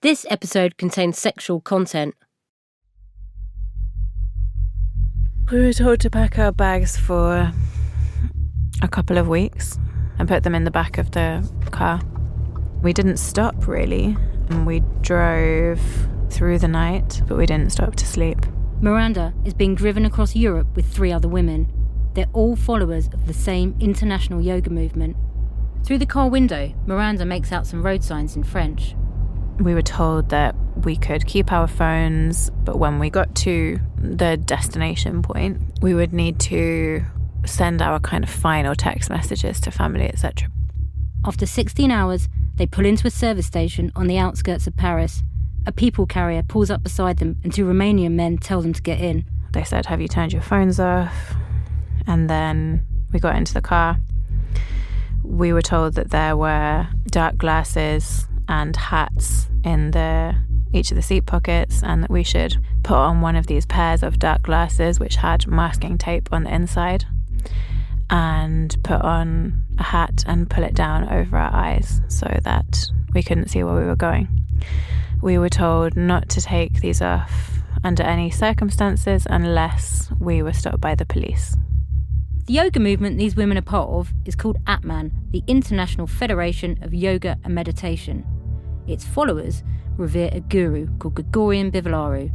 This episode contains sexual content. We were told to pack our bags for a couple of weeks and put them in the back of the car. We didn't stop, really, and we drove through the night, but we didn't stop to sleep. Miranda is being driven across Europe with 3 other women. They're all followers of the same international yoga movement. Through the car window, Miranda makes out some road signs in French. We were told that we could keep our phones, but when we got to the destination point, we would need to send our kind of final text messages to family, etc. After 16 hours, they pull into a service station on the outskirts of Paris. A people carrier pulls up beside them and 2 Romanian men tell them to get in. They said, "Have you turned your phones off?" And then we got into the car. We were told that there were dark glasses and hats in each of the seat pockets, and that we should put on one of these pairs of dark glasses which had masking tape on the inside, and put on a hat and pull it down over our eyes so that we couldn't see where we were going. We were told not to take these off under any circumstances unless we were stopped by the police. The yoga movement these women are part of is called Atman, the International Federation of Yoga and Meditation. Its followers revere a guru called Gregorian Bivolaru.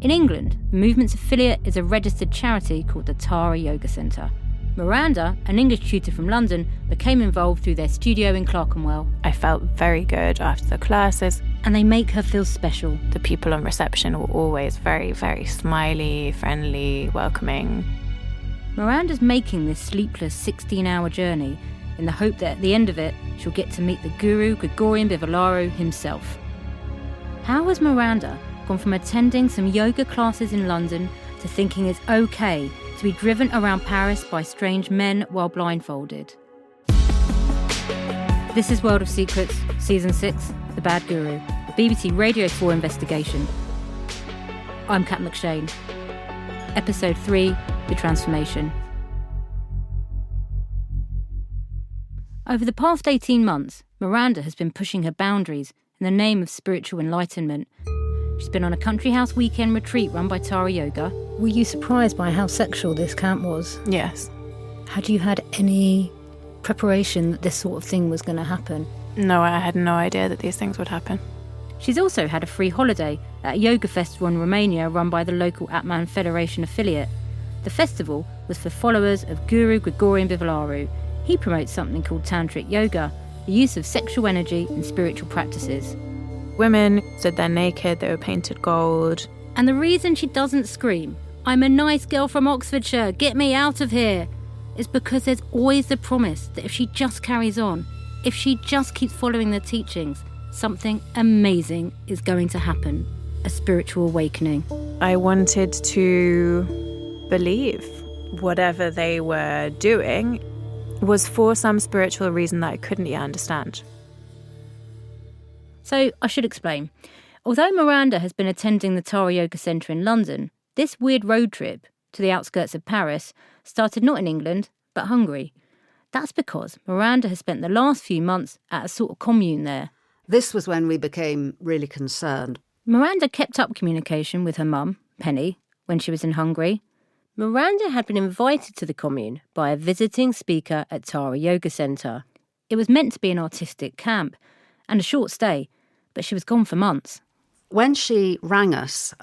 In England, the movement's affiliate is a registered charity called the Tara Yoga Centre. Miranda, an English tutor from London, became involved through their studio in Clerkenwell. I felt very good after the classes. And they make her feel special. The people on reception were always very, very smiley, friendly, welcoming. Miranda's making this sleepless 16-hour journey in the hope that at the end of it, she'll get to meet the guru Gregorian Bivolaru himself. How has Miranda gone from attending some yoga classes in London to thinking it's okay to be driven around Paris by strange men while blindfolded? This is World of Secrets, Season 6, The Bad Guru, a BBC Radio 4 investigation. I'm Kat McShane. Episode 3, The Transformation. Over the past 18 months, Miranda has been pushing her boundaries in the name of spiritual enlightenment. She's been on a country house weekend retreat run by Tara Yoga. Were you surprised by how sexual this camp was? Yes. Had you had any preparation that this sort of thing was going to happen? No, I had no idea that these things would happen. She's also had a free holiday at a yoga festival in Romania run by the local Atman Federation affiliate. The festival was for followers of Guru Gregorian Bivolaru. He promotes something called tantric yoga, the use of sexual energy in spiritual practices. Women stood there naked, they were painted gold. And the reason she doesn't scream, "I'm a nice girl from Oxfordshire, get me out of here," is because there's always the promise that if she just carries on, if she just keeps following the teachings, something amazing is going to happen. A spiritual awakening. I wanted to believe whatever they were doing was for some spiritual reason that I couldn't yet understand. So I should explain. Although Miranda has been attending the Tara Yoga Centre in London, this weird road trip to the outskirts of Paris started not in England, but Hungary. That's because Miranda has spent the last few months at a sort of commune there. This was when we became really concerned. Miranda kept up communication with her mum, Penny, when she was in Hungary. Miranda had been invited to the commune by a visiting speaker at Tara Yoga Centre. It was meant to be an artistic camp and a short stay, but she was gone for months. When she rang us,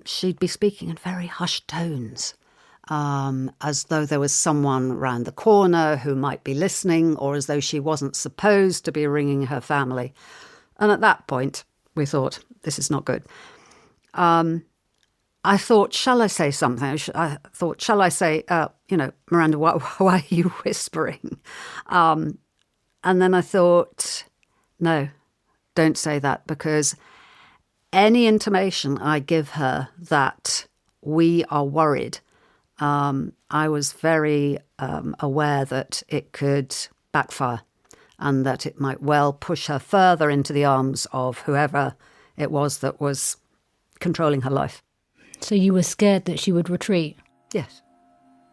she'd be speaking in very hushed tones, as though there was someone round the corner who might be listening, or as though she wasn't supposed to be ringing her family. And at that point, we thought, this is not good. I thought, shall I say something? Shall I say, Miranda, why are you whispering? And then I thought, no, don't say that, because any intimation I give her that we are worried, I was very aware that it could backfire and that it might well push her further into the arms of whoever it was that was controlling her life. So you were scared that she would retreat? Yes.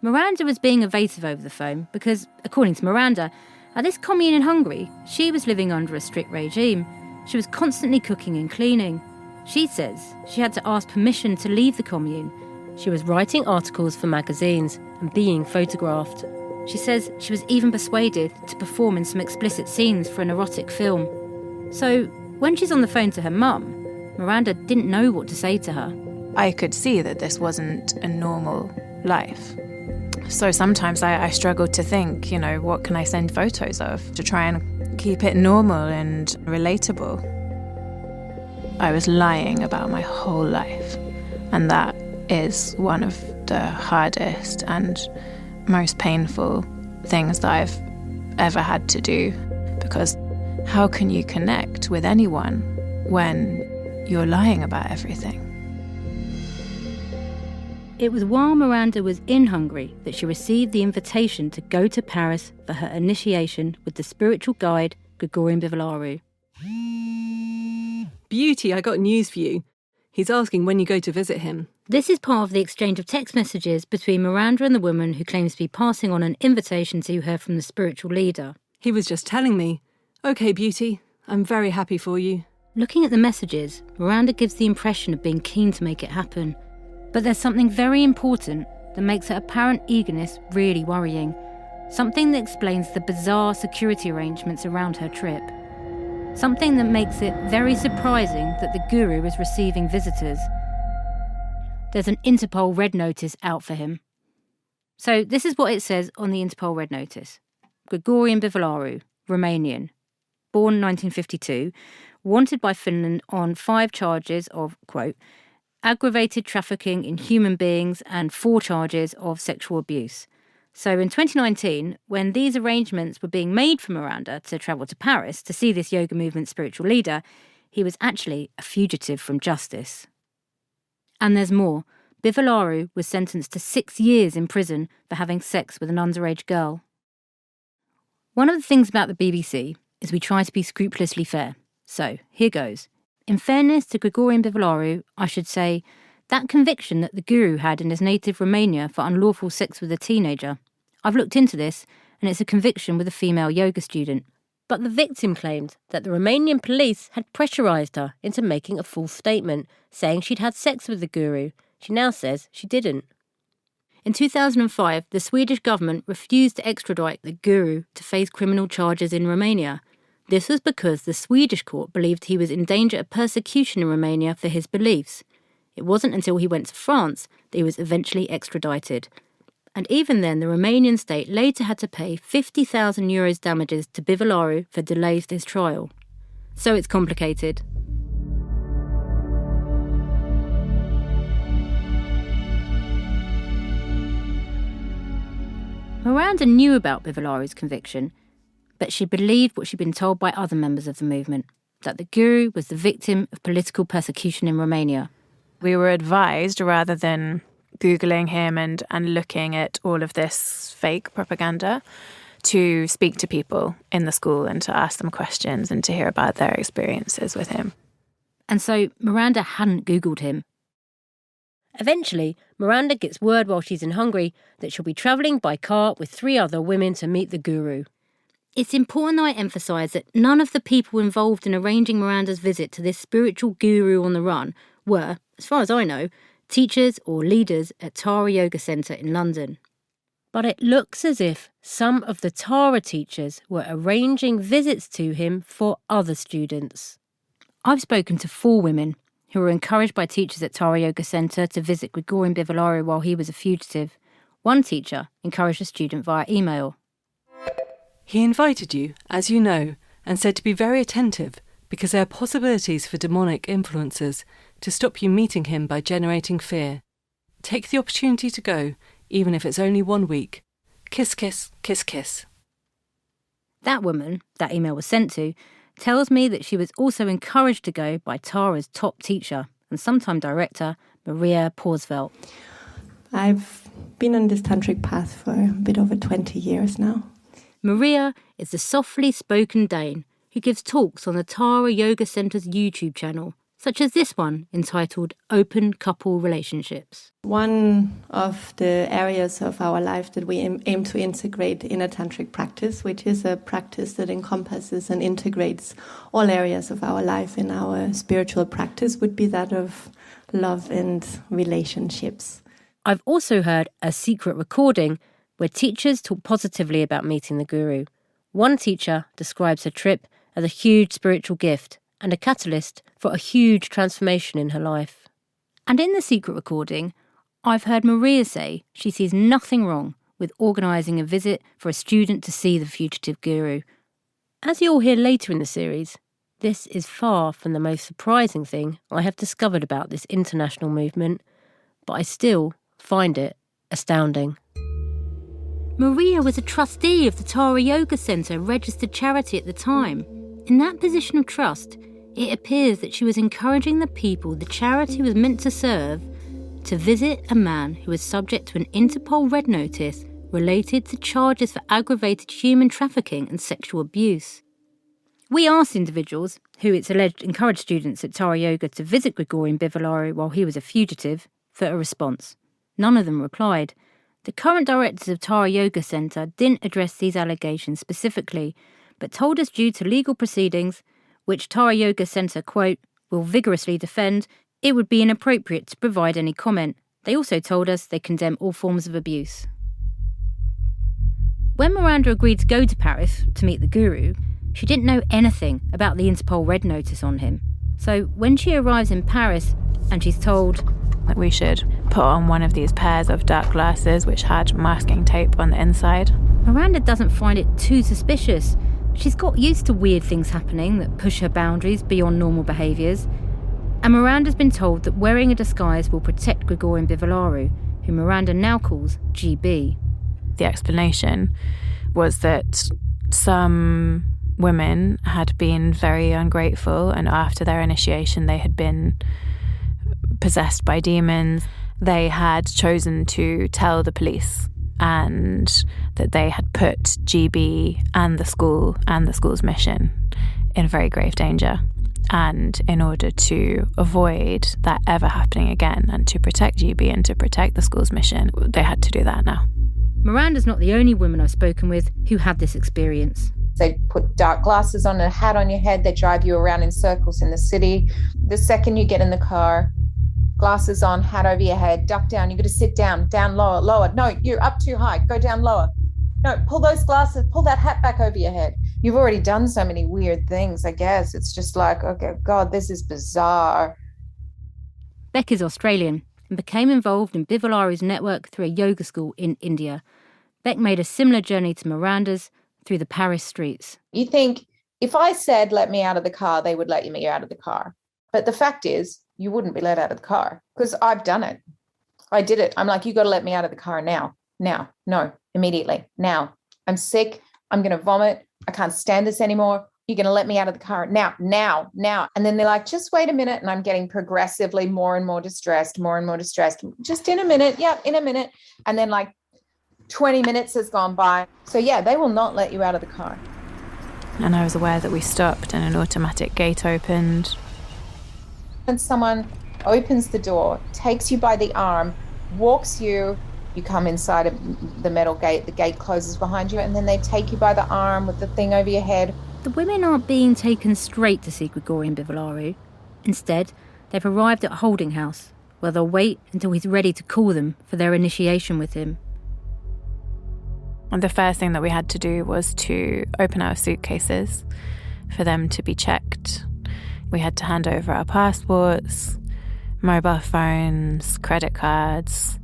Miranda was being evasive over the phone because, according to Miranda, at this commune in Hungary, she was living under a strict regime. She was constantly cooking and cleaning. She says she had to ask permission to leave the commune. She was writing articles for magazines and being photographed. She says she was even persuaded to perform in some explicit scenes for an erotic film. So, when she's on the phone to her mum, Miranda didn't know what to say to her. I could see that this wasn't a normal life. So sometimes I struggled to think, what can I send photos of to try and keep it normal and relatable? I was lying about my whole life, and that is one of the hardest and most painful things that I've ever had to do, because how can you connect with anyone when you're lying about everything? It was while Miranda was in Hungary that she received the invitation to go to Paris for her initiation with the spiritual guide Gregorian Bivolaru. Beauty, I got news for you. He's asking when you go to visit him. This is part of the exchange of text messages between Miranda and the woman who claims to be passing on an invitation to her from the spiritual leader. He was just telling me. OK, Beauty, I'm very happy for you. Looking at the messages, Miranda gives the impression of being keen to make it happen. But there's something very important that makes her apparent eagerness really worrying. Something that explains the bizarre security arrangements around her trip. Something that makes it very surprising that the guru is receiving visitors. There's an Interpol red notice out for him. So this is what it says on the Interpol red notice. Gregorian Bivolaru, Romanian, born 1952, wanted by Finland on 5 charges of, quote, aggravated trafficking in human beings and 4 charges of sexual abuse. So in 2019, when these arrangements were being made for Miranda to travel to Paris to see this yoga movement spiritual leader, he was actually a fugitive from justice. And there's more. Bivolaru was sentenced to 6 years in prison for having sex with an underage girl. One of the things about the BBC is we try to be scrupulously fair. So, here goes. In fairness to Gregorian Bivolaru, I should say, that conviction that the guru had in his native Romania for unlawful sex with a teenager. I've looked into this, and it's a conviction with a female yoga student. But the victim claimed that the Romanian police had pressurised her into making a false statement, saying she'd had sex with the guru. She now says she didn't. In 2005, the Swedish government refused to extradite the guru to face criminal charges in Romania. This was because the Swedish court believed he was in danger of persecution in Romania for his beliefs. It wasn't until he went to France that he was eventually extradited. And even then, the Romanian state later had to pay €50,000 damages to Bivolaru for delays to his trial. So it's complicated. Miranda knew about Bivolaru's conviction, but she believed what she'd been told by other members of the movement, that the guru was the victim of political persecution in Romania. We were advised, rather than Googling him and looking at all of this fake propaganda, to speak to people in the school and to ask them questions and to hear about their experiences with him. And so Miranda hadn't Googled him. Eventually, Miranda gets word while she's in Hungary that she'll be travelling by car with 3 other women to meet the guru. It's important I emphasise that none of the people involved in arranging Miranda's visit to this spiritual guru on the run were, as far as I know, teachers or leaders at Tara Yoga Centre in London. But it looks as if some of the Tara teachers were arranging visits to him for other students. I've spoken to 4 women who were encouraged by teachers at Tara Yoga Centre to visit Gregorian Bivolaru while he was a fugitive. One teacher encouraged a student via email. He invited you, as you know, and said to be very attentive because there are possibilities for demonic influences to stop you meeting him by generating fear. Take the opportunity to go, even if it's only 1 week. Kiss, kiss, kiss, kiss. That woman that email was sent to tells me that she was also encouraged to go by Tara's top teacher and sometime director, Maria Porsvelt. I've been on this tantric path for a bit over 20 years now. Maria is the softly spoken Dane who gives talks on the Tara Yoga Centre's YouTube channel, such as this one entitled Open Couple Relationships. One of the areas of our life that we aim to integrate in a tantric practice, which is a practice that encompasses and integrates all areas of our life in our spiritual practice, would be that of love and relationships. I've also heard a secret recording where teachers talk positively about meeting the guru. One teacher describes her trip as a huge spiritual gift and a catalyst for a huge transformation in her life. And in the secret recording, I've heard Maria say she sees nothing wrong with organising a visit for a student to see the fugitive guru. As you'll hear later in the series, this is far from the most surprising thing I have discovered about this international movement, but I still find it astounding. Maria was a trustee of the Tara Yoga Centre registered charity at the time. In that position of trust, it appears that she was encouraging the people the charity was meant to serve to visit a man who was subject to an Interpol red notice related to charges for aggravated human trafficking and sexual abuse. We asked individuals who it's alleged encouraged students at Tara Yoga to visit Gregorian Bivolaru while he was a fugitive for a response. None of them replied. The current directors of Tara Yoga Centre didn't address these allegations specifically, but told us due to legal proceedings, which Tara Yoga Centre, quote, will vigorously defend, it would be inappropriate to provide any comment. They also told us they condemn all forms of abuse. When Miranda agreed to go to Paris to meet the guru, she didn't know anything about the Interpol red notice on him. So when she arrives in Paris and she's told that we should put on one of these pairs of dark glasses which had masking tape on the inside, Miranda doesn't find it too suspicious. She's got used to weird things happening that push her boundaries beyond normal behaviours. And Miranda's been told that wearing a disguise will protect Gregorian Bivolaru, who Miranda now calls GB. The explanation was that some women had been very ungrateful, and after their initiation they had been possessed by demons. They had chosen to tell the police, and that they had put GB and the school's mission in very grave danger. And in order to avoid that ever happening again and to protect GB and to protect the school's mission, they had to do that now. Miranda's not the only woman I've spoken with who had this experience. They put dark glasses on, a hat on your head. They drive you around in circles in the city. The second you get in the car, glasses on, hat over your head, duck down. You've got to sit down lower, lower. No, you're up too high. Go down lower. No, pull those glasses, pull that hat back over your head. You've already done so many weird things, I guess. It's just like, okay, God, this is bizarre. Beck is Australian and became involved in Bivolaru's network through a yoga school in India. Beck made a similar journey to Miranda's through the Paris streets. You think, if I said, let me out of the car, they would let me out of the car. But the fact is, you wouldn't be let out of the car because I've done it. I did it. I'm like, you got to let me out of the car now, no, immediately, now. I'm sick. I'm going to vomit. I can't stand this anymore. You're going to let me out of the car now. And then they're like, just wait a minute. And I'm getting progressively more and more distressed. Just in a minute. Yeah, in a minute. And then like 20 minutes has gone by. So yeah, they will not let you out of the car. And I was aware that we stopped and an automatic gate opened. And someone opens the door, takes you by the arm, walks you. You come inside of the metal gate, the gate closes behind you, and then they take you by the arm with the thing over your head. The women aren't being taken straight to see Gregorian Bivolaru. Instead, they've arrived at a holding house, where they'll wait until he's ready to call them for their initiation with him. And the first thing that we had to do was to open our suitcases for them to be checked. We had to hand over our passports, mobile phones, credit cards,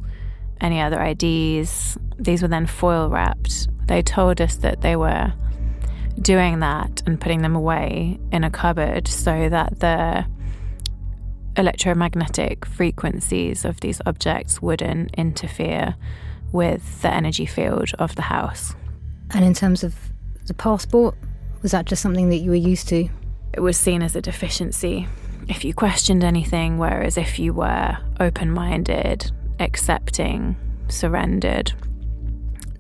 any other IDs. These were then foil wrapped. They told us that they were doing that and putting them away in a cupboard so that the electromagnetic frequencies of these objects wouldn't interfere with the energy field of the house. And in terms of the passport, was that just something that you were used to? It was seen as a deficiency if you questioned anything, whereas if you were open-minded, accepting, surrendered,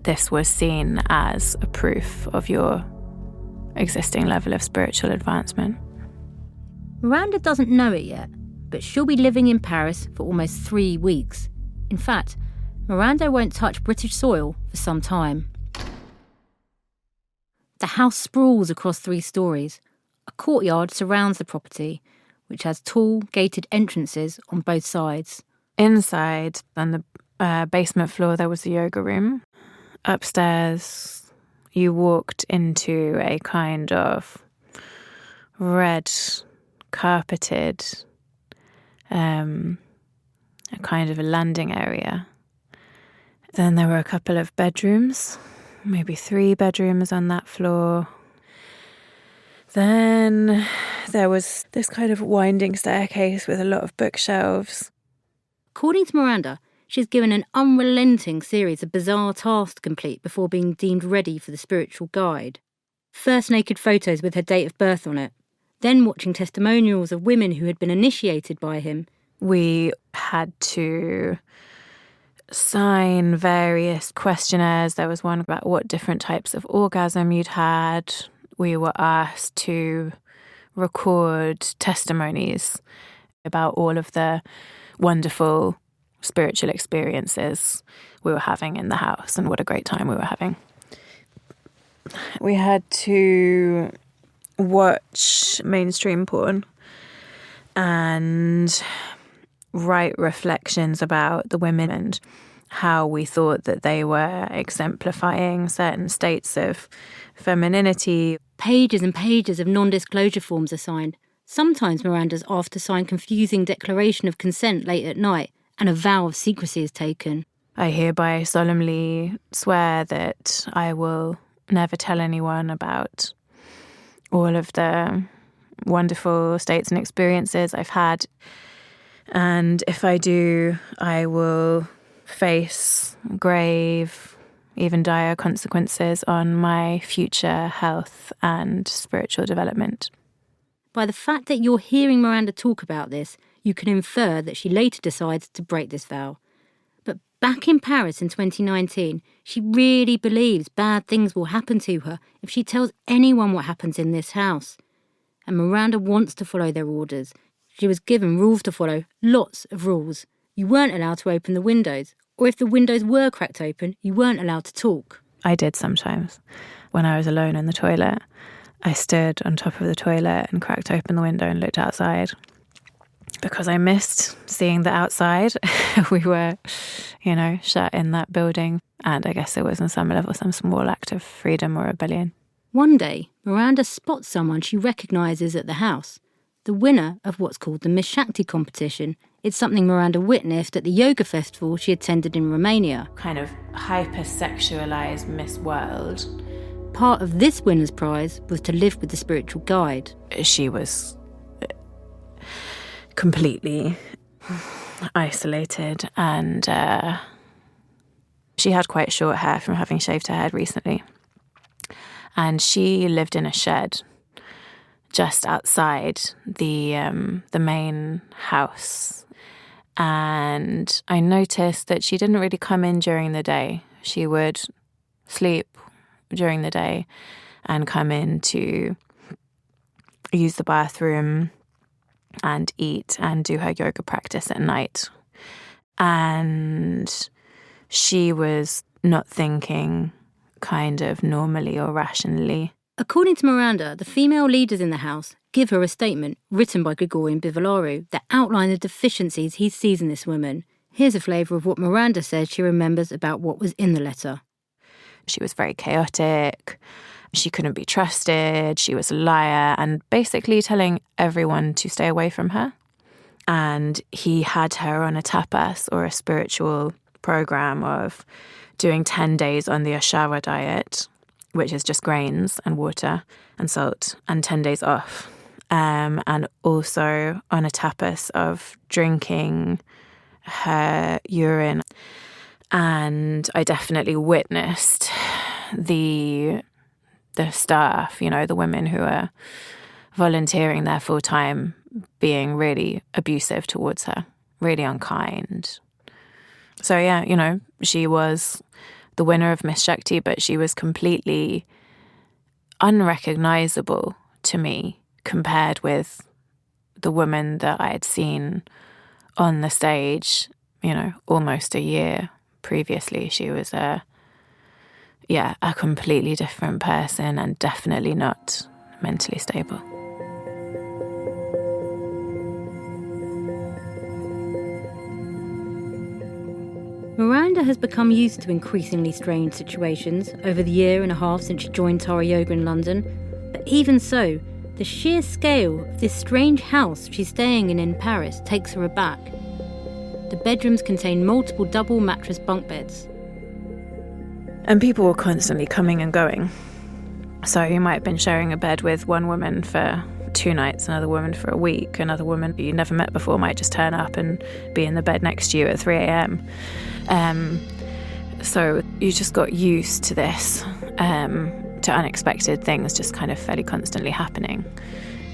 this was seen as a proof of your existing level of spiritual advancement. Miranda doesn't know it yet, but she'll be living in Paris for almost 3 weeks. In fact, Miranda won't touch British soil for some time. The house sprawls across 3 stories. A courtyard surrounds the property, which has tall, gated entrances on both sides. Inside, on the basement floor, there was a yoga room. Upstairs, you walked into a kind of red carpeted, a kind of a landing area. Then there were a couple of bedrooms, maybe 3 bedrooms on that floor. Then there was this kind of winding staircase with a lot of bookshelves. According to Miranda, she's given an unrelenting series of bizarre tasks to complete before being deemed ready for the spiritual guide. First naked photos with her date of birth on it, then watching testimonials of women who had been initiated by him. We had to sign various questionnaires. There was one about what different types of orgasm you'd had. We were asked to record testimonies about all of the wonderful spiritual experiences we were having in the house and what a great time we were having. We had to watch mainstream porn and write reflections about the women and how we thought that they were exemplifying certain states of femininity. Pages and pages of non-disclosure forms are signed. Sometimes Miranda's asked to sign confusing declaration of consent late at night, and a vow of secrecy is taken. I hereby solemnly swear that I will never tell anyone about all of the wonderful states and experiences I've had. And if I do, I will face grave, even dire consequences on my future health and spiritual development. By the fact that you're hearing Miranda talk about this, you can infer that she later decides to break this vow. But back in Paris in 2019, she really believes bad things will happen to her if she tells anyone what happens in this house. And Miranda wants to follow their orders. She was given rules to follow, lots of rules. You weren't allowed to open the windows, or if the windows were cracked open, you weren't allowed to talk. I did sometimes. When I was alone in the toilet, I stood on top of the toilet and cracked open the window and looked outside because I missed seeing the outside. We were, shut in that building, and I guess it was on some level some small act of freedom or rebellion. One day, Miranda spots someone she recognises at the house, the winner of what's called the Miss Shakti competition. It's something Miranda witnessed at the yoga festival she attended in Romania. Kind of hyper-sexualised Miss World. Part of this winner's prize was to live with the spiritual guide. She was completely isolated, and she had quite short hair from having shaved her head recently. And she lived in a shed just outside the main house. And I noticed that she didn't really come in during the day. She would sleep during the day and come in to use the bathroom and eat and do her yoga practice at night. And she was not thinking kind of normally or rationally. According to Miranda, the female leaders in the house give her a statement written by Gregorian Bivolaru that outline the deficiencies he sees in this woman. Here's a flavour of what Miranda says she remembers about what was in the letter. She was very chaotic. She couldn't be trusted. She was a liar, and basically telling everyone to stay away from her. And he had her on a tapas, or a spiritual program of doing 10 days on the Ashara diet, which is just grains and water and salt, and 10 days off. And also on a tapas of drinking her urine. And I definitely witnessed the staff, the women who are volunteering there full time, being really abusive towards her, really unkind. So yeah, she was the winner of Miss Shakti, but she was completely unrecognizable to me compared with the woman that I had seen on the stage, almost a year previously. She was a completely different person and definitely not mentally stable. Miranda has become used to increasingly strange situations over the year and a half since she joined Tara Yoga in London. But even so, the sheer scale of this strange house she's staying in Paris takes her aback. The bedrooms contain multiple double mattress bunk beds. And people were constantly coming and going. So you might have been sharing a bed with one woman for 2 nights, another woman for a week, another woman you never met before might just turn up and be in the bed next to you at 3 a.m. So you just got used to this, to unexpected things just kind of fairly constantly happening,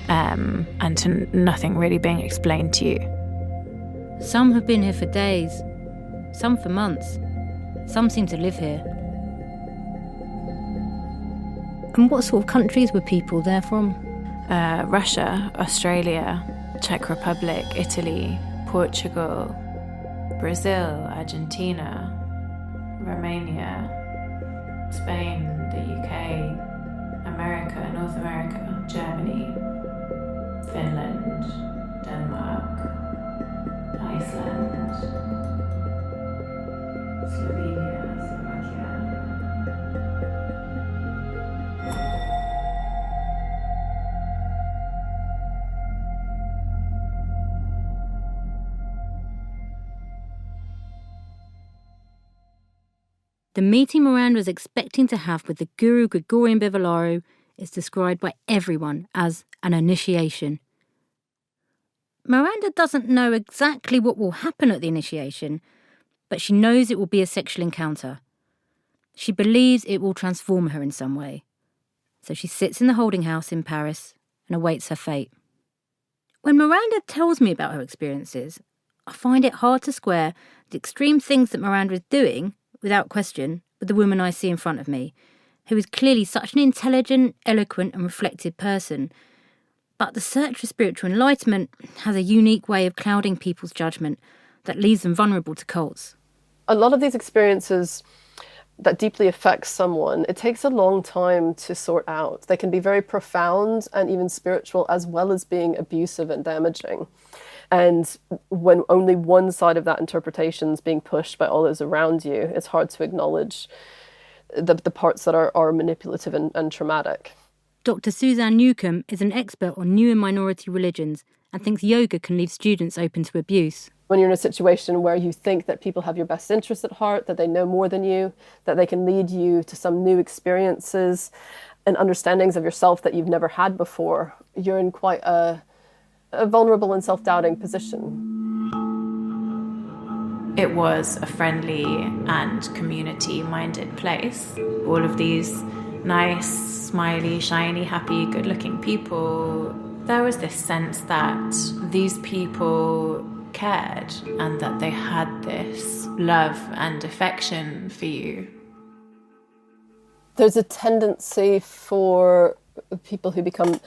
and to nothing really being explained to you. Some have been here for days, some for months. Some seem to live here. And what sort of countries were people there from? Russia, Australia, Czech Republic, Italy, Portugal, Brazil, Argentina, Romania, Spain, the UK, America, North America, Germany, Finland, Denmark, Iceland, Slovenia, Slovakia. The meeting Miranda is expecting to have with the guru Gregorian Bivolaru is described by everyone as an initiation. Miranda doesn't know exactly what will happen at the initiation, but she knows it will be a sexual encounter. She believes it will transform her in some way. So she sits in the holding house in Paris and awaits her fate. When Miranda tells me about her experiences, I find it hard to square the extreme things that Miranda is doing, without question, with the woman I see in front of me, who is clearly such an intelligent, eloquent and reflective person. But the search for spiritual enlightenment has a unique way of clouding people's judgment that leaves them vulnerable to cults. A lot of these experiences that deeply affect someone, it takes a long time to sort out. They can be very profound and even spiritual, as well as being abusive and damaging. And when only one side of that interpretation is being pushed by all those around you, it's hard to acknowledge the parts that are manipulative and traumatic. Dr. Suzanne Newcomb is an expert on new and minority religions and thinks yoga can leave students open to abuse. When you're in a situation where you think that people have your best interests at heart, that they know more than you, that they can lead you to some new experiences and understandings of yourself that you've never had before, you're in quite a vulnerable and self-doubting position. It was a friendly and community-minded place. All of these nice, smiley, shiny, happy, good-looking people. There was this sense that these people cared and that they had this love and affection for you. There's a tendency for people who become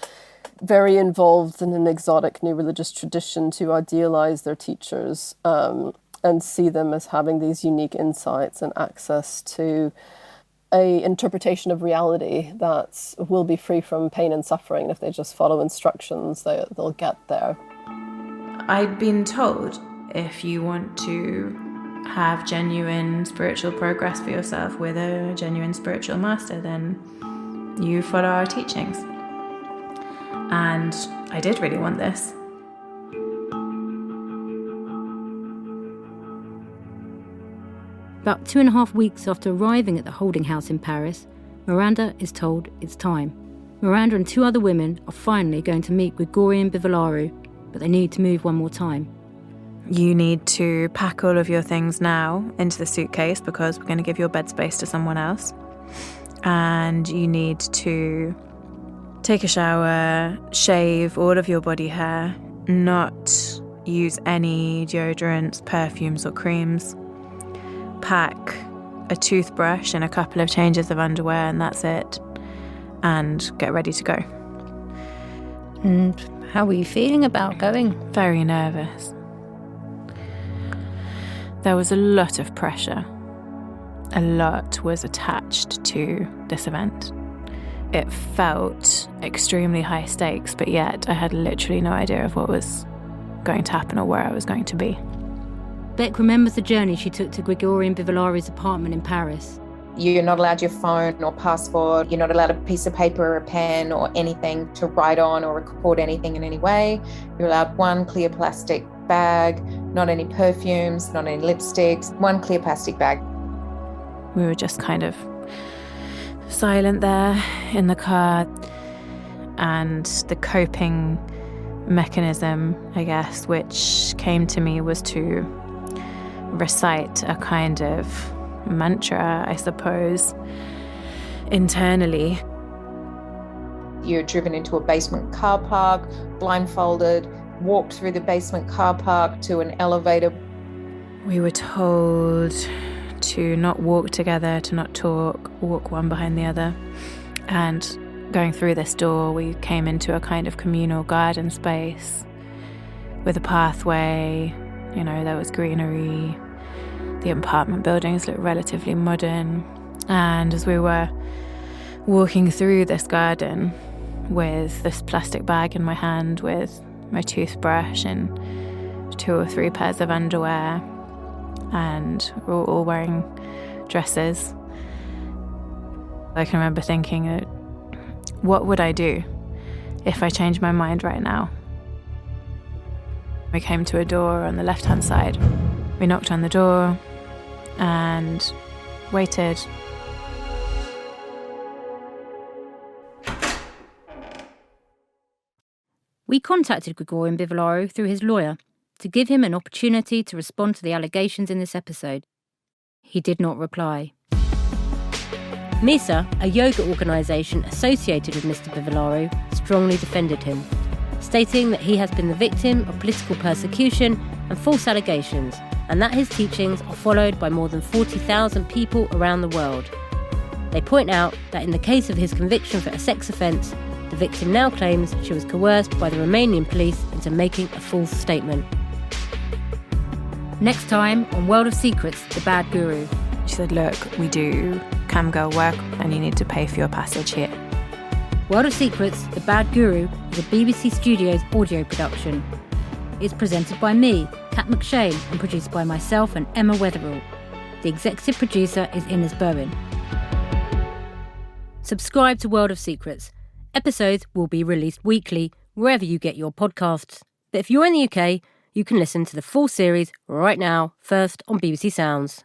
very involved in an exotic new religious tradition to idealize their teachers and see them as having these unique insights and access to a interpretation of reality that will be free from pain and suffering. If they just follow instructions, they'll get there. I'd been told if you want to have genuine spiritual progress for yourself with a genuine spiritual master, then you follow our teachings. And I did really want this. About 2.5 weeks after arriving at the holding house in Paris, Miranda is told it's time. Miranda and 2 other women are finally going to meet Gregorian Bivolaru, but they need to move one more time. You need to pack all of your things now into the suitcase because we're going to give your bed space to someone else. And you need to take a shower, shave all of your body hair, not use any deodorants, perfumes or creams. Pack a toothbrush and a couple of changes of underwear and that's it. And get ready to go. And How were you feeling about going? Very nervous. There was a lot of pressure. A lot was attached to this event. It felt extremely high stakes, but yet I had literally no idea of what was going to happen or where I was going to be. Beck remembers the journey she took to Gregorian Bivolaru's apartment in Paris. You're not allowed your phone or passport. You're not allowed a piece of paper or a pen or anything to write on or record anything in any way. You're allowed one clear plastic bag, not any perfumes, not any lipsticks, one clear plastic bag. We were just kind of silent there in the car, and the coping mechanism, I guess, which came to me was to recite a kind of mantra, I suppose, internally. You're driven into a basement car park, blindfolded, walked through the basement car park to an elevator. We were told to not walk together, to not talk, walk one behind the other. And going through this door, we came into a kind of communal garden space with a pathway. You know, there was greenery. The apartment buildings looked relatively modern. And as we were walking through this garden with this plastic bag in my hand, with my toothbrush and 2 or 3 pairs of underwear, and we were all wearing dresses, I can remember thinking, what would I do if I changed my mind right now? We came to a door on the left-hand side. We knocked on the door and waited. We contacted Gregorian Bivolaru through his lawyer to give him an opportunity to respond to the allegations in this episode. He did not reply. MISA, a yoga organisation associated with Mr. Bivolaru, strongly defended him, stating that he has been the victim of political persecution and false allegations, and that his teachings are followed by more than 40,000 people around the world. They point out that in the case of his conviction for a sex offence, the victim now claims she was coerced by the Romanian police into making a false statement. Next time on World of Secrets, The Bad Guru. She said, look, we do cam girl work and you need to pay for your passage here. World of Secrets, The Bad Guru is a BBC Studios audio production. It's presented by me, Kat McShane, and produced by myself and Emma Weatherall. The executive producer is Innes Bowen. Subscribe to World of Secrets. Episodes will be released weekly wherever you get your podcasts. But if you're in the UK, you can listen to the full series right now, first on BBC Sounds.